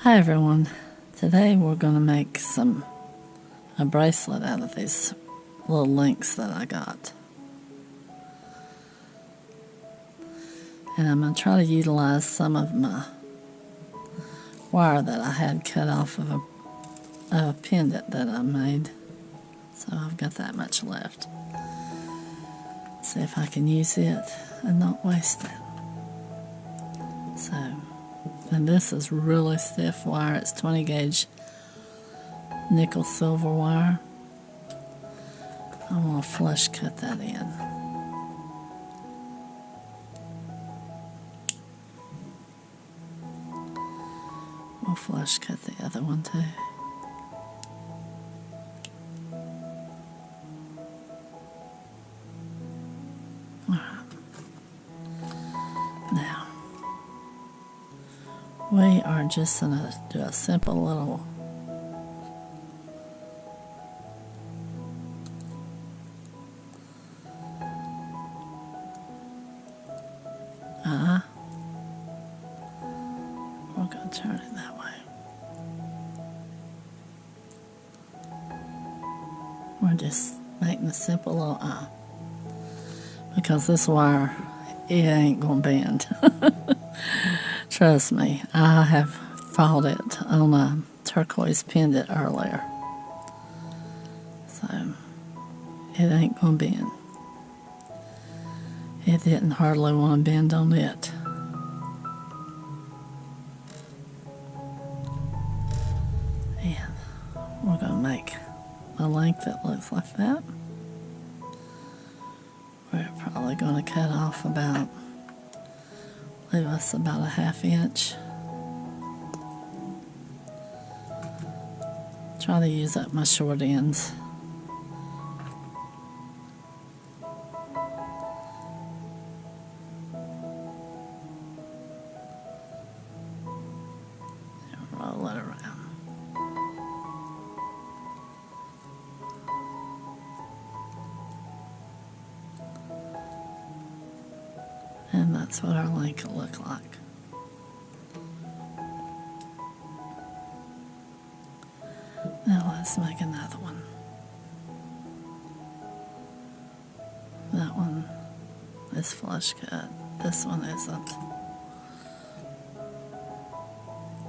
Hi everyone, today we're going to make a bracelet out of these little links that I got. And I'm going to try to utilize some of my wire that I had cut off of a pendant that I made. So I've got that much left. See if I can use it and not waste it. And this is really stiff wire. It's 20 gauge nickel silver wire. I'm going to flush cut that in. We'll flush cut the other one too. Now, we are just going to do a simple little we're going to turn it that way. We're just making a simple little eye. Because this wire, it ain't going to bend. Trust me, I have fought it on a turquoise pendant earlier. So, it ain't going to bend. It didn't hardly want to bend on it. And we're going to make a length that looks like that. We're probably going to cut off leave us about a 1/2 inch. Try to use up my short ends. And roll it around. And that's what our link will look like. Now let's make another one. That one is flush cut. This one isn't.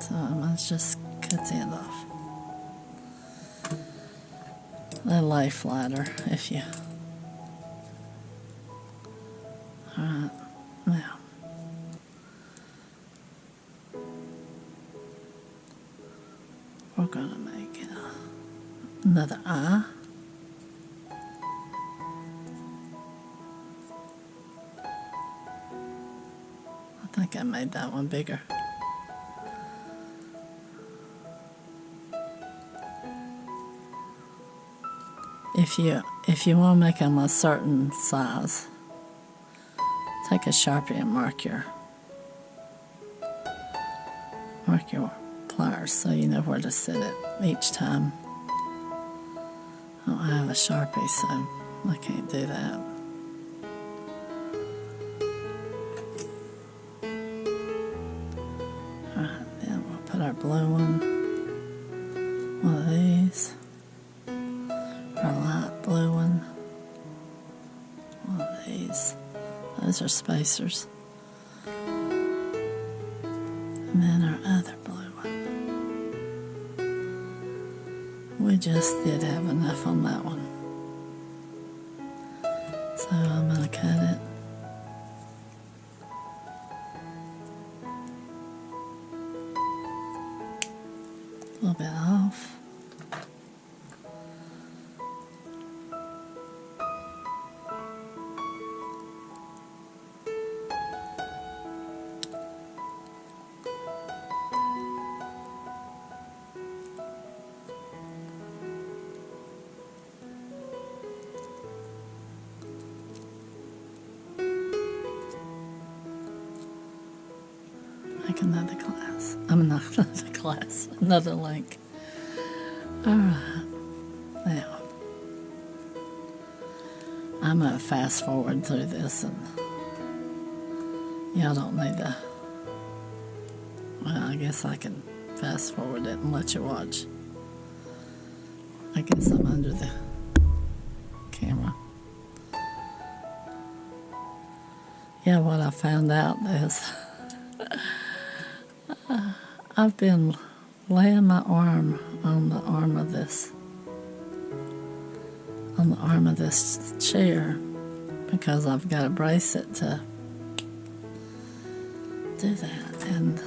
So I must just cut the end off. They'll lay flatter if you... Alright. Now, we're going to make another eye. I think I made that one bigger. If you want to make them a certain size, take a Sharpie and mark your pliers so you know where to sit it each time. I don't have a Sharpie, so I can't do that. Alright, then we'll put our blue one of these, our light blue one of these. Those are spacers. And then our other blue one. We just did have enough on that one. So I'm going to cut it. A little bit off. Make another class. Another link. Alright. Now, I'm going to fast forward through this, and y'all don't need to, well, I guess I can fast forward it and let you watch. I guess I'm under the camera. Yeah, what I found out is I've been laying my arm on the arm of this chair because I've got a bracelet to do that, and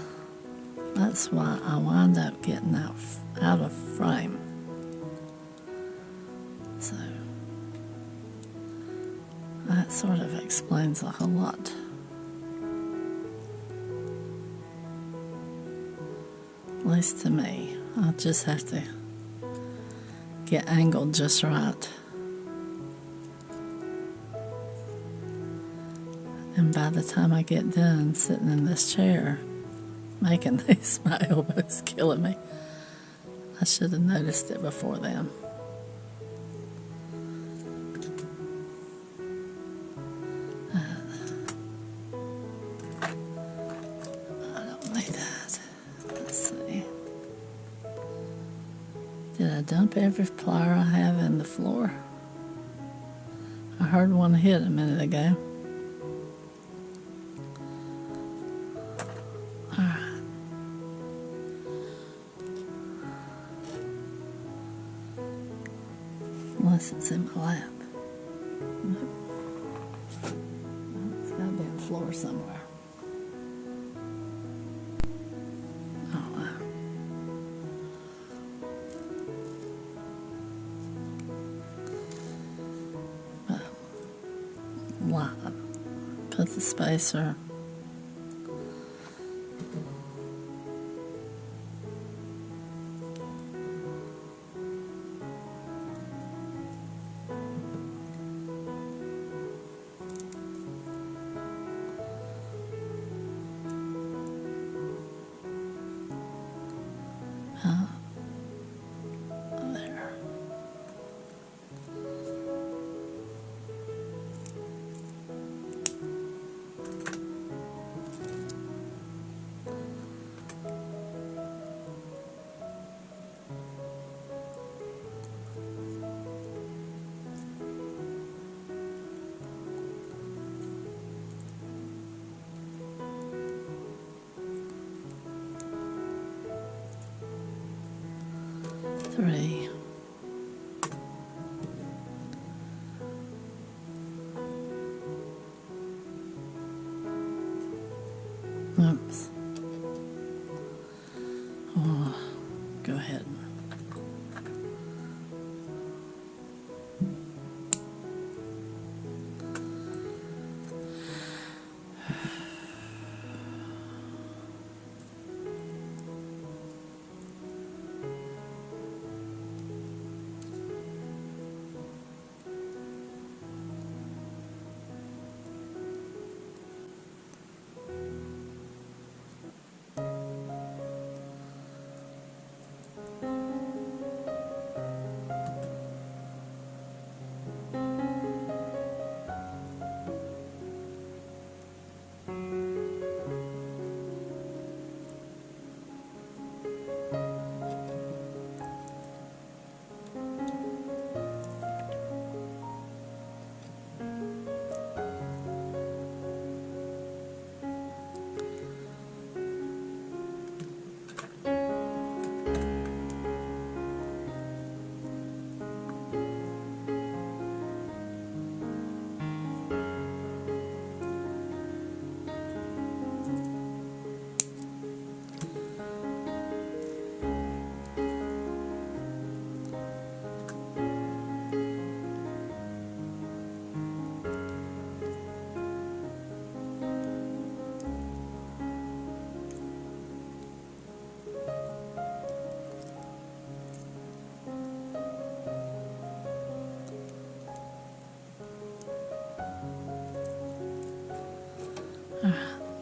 that's why I wind up getting out of frame. So that sort of explains a whole lot. At least to me. I'll just have to get angled just right. And by the time I get done sitting in this chair, making these, my elbow's killing me. I should have noticed it before then. I don't need that. Let's see. Did I dump every plier I have in the floor? I heard one hit a minute ago. Unless it's in my lap. It's got to be on the floor somewhere. Oh, wow. Put the spacer. There. Three. Oops. Oh, go ahead.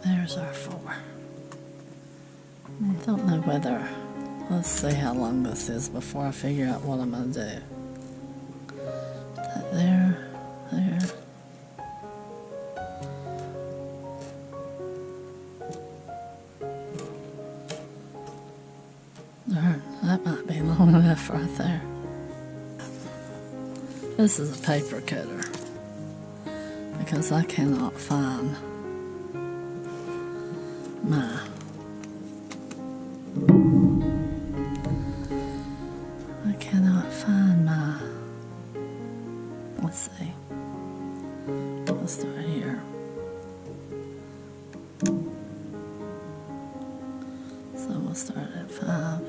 There's our 4. I don't know whether, let's see how long this is before I figure out what I'm going to do. There, there. That might be long enough right there. This is a paper cutter because I cannot find my let's see. I'll start here. So we'll start at 5.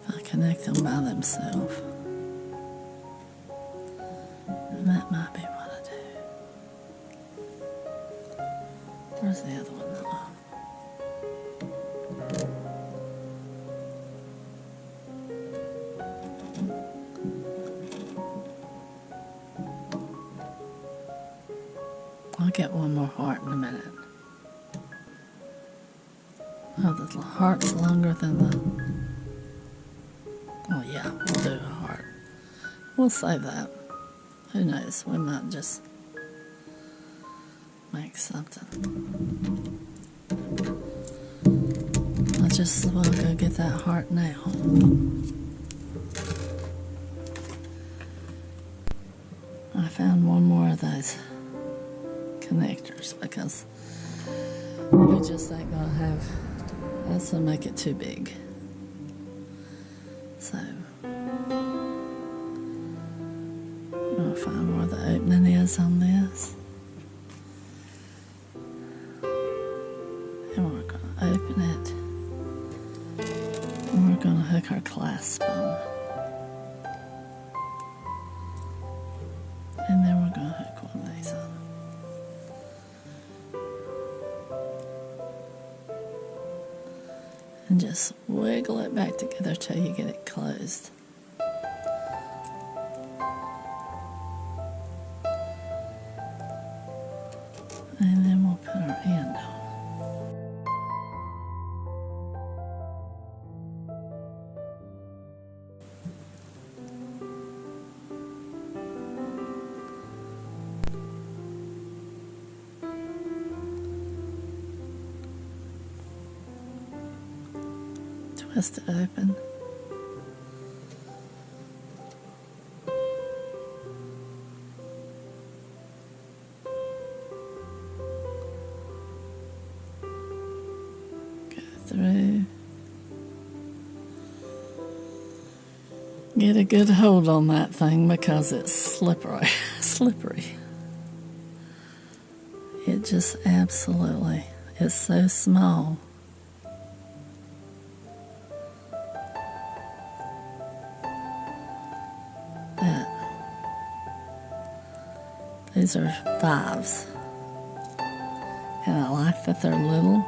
If I connect them by themselves, and that might be what I do. Where's the other one? I'll get one more heart in a minute. Oh, the heart's longer than the... Oh yeah, we'll do a heart. We'll save that. Who knows, we might just make something. I just want to go get that heart now. I found one more of those connectors because we just ain't gonna have, that's gonna make it too big. So I'm gonna find where the opening is on this, and we're gonna open it, and we're gonna hook our clasp on, and then we're gonna hook one of these on. And just wiggle it back together till you get it closed. And then we'll put our end on. Twist it open. Go through. Get a good hold on that thing because it's slippery. Slippery. It just absolutely, it's so small. These are 5s, and I like that they're little,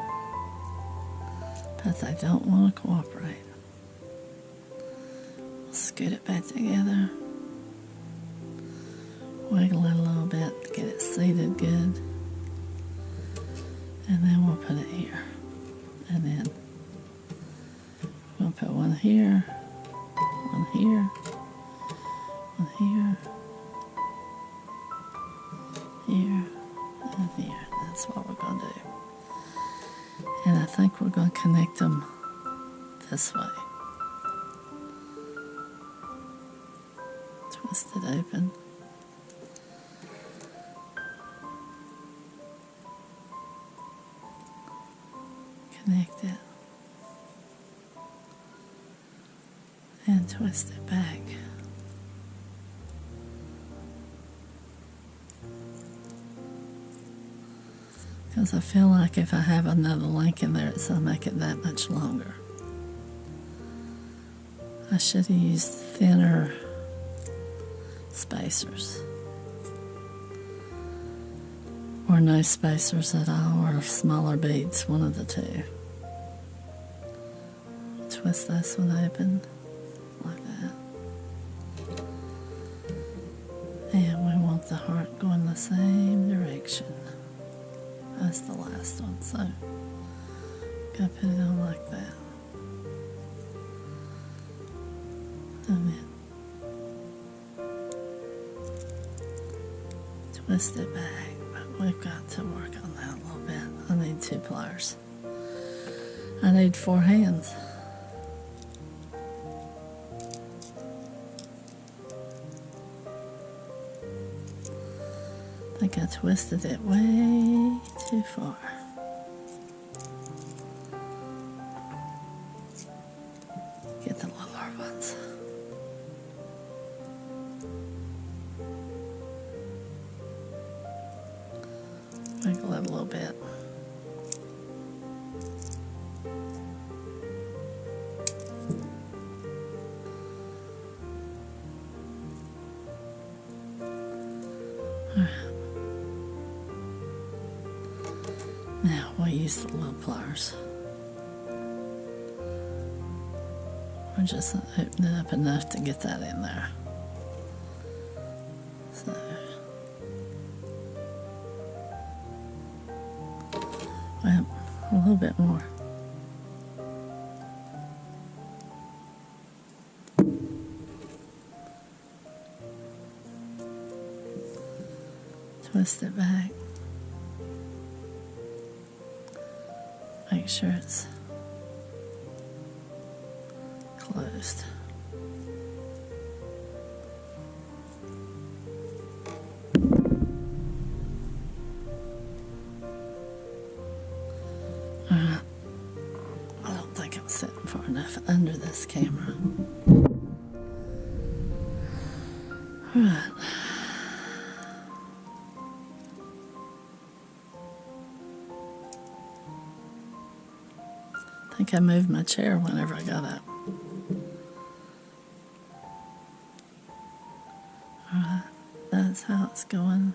but they don't want to cooperate. We'll scoot it back together, wiggle it a little bit to get it seated good, and then we'll put it here, and then we'll put one here, one here, one here, here, and here. That's what we're going to do. And I think we're going to connect them this way. Twist it open. Connect it. And twist it back. Because I feel like if I have another link in there, it's going to make it that much longer. I should have used thinner spacers. Or no spacers at all, or smaller beads, one of the two. Twist this one open, like that. And we want the heart going the same direction. That's the last one, so gotta put it on like that. And then twist it back, but we've got to work on that a little bit. I need 2 pliers. I need 4 hands. I think I twisted it way too far. Get the littler ones. Wiggle it a little bit. Now we'll use the little pliers. We're just opening it up enough to get that in there. So, well, a little bit more. Twist it back. Make sure it's closed. Alright. I don't think I'm sitting far enough under this camera. Alright. I think I moved my chair whenever I got up. Alright, that's how it's going.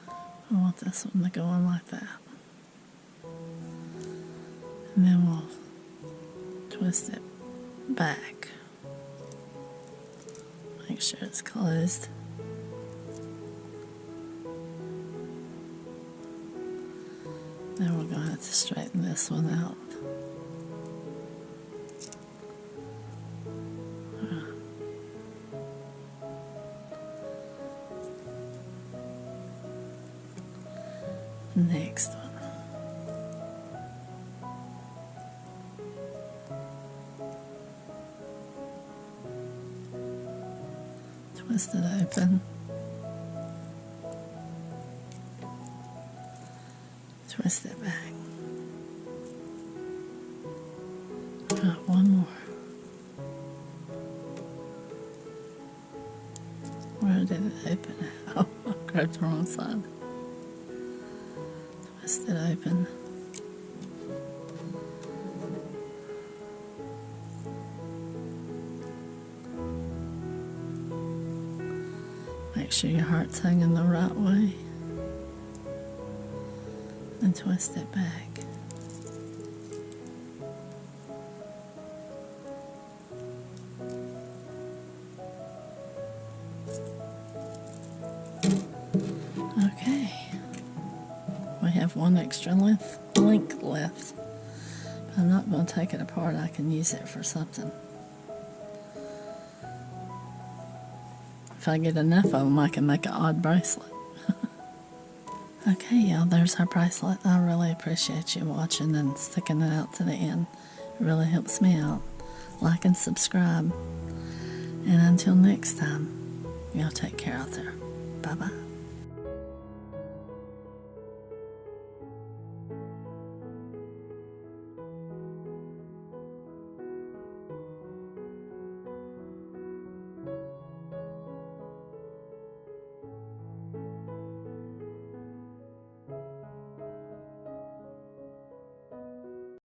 I want this one to go on like that. And then we'll twist it back. Make sure it's closed. Then we're going to have to straighten this one out. Next one. Twist it open. Twist it back. Right, one more. Where did it open? Oh, I grabbed the wrong side. Twist it open. Make sure your heart's hanging the right way. And twist it back. Okay. We have one extra link left. But I'm not going to take it apart. I can use it for something. If I get enough of them, I can make an odd bracelet. Okay, y'all, there's our bracelet. I really appreciate you watching and sticking it out to the end. It really helps me out. Like and subscribe. And until next time, y'all take care out there. Bye-bye.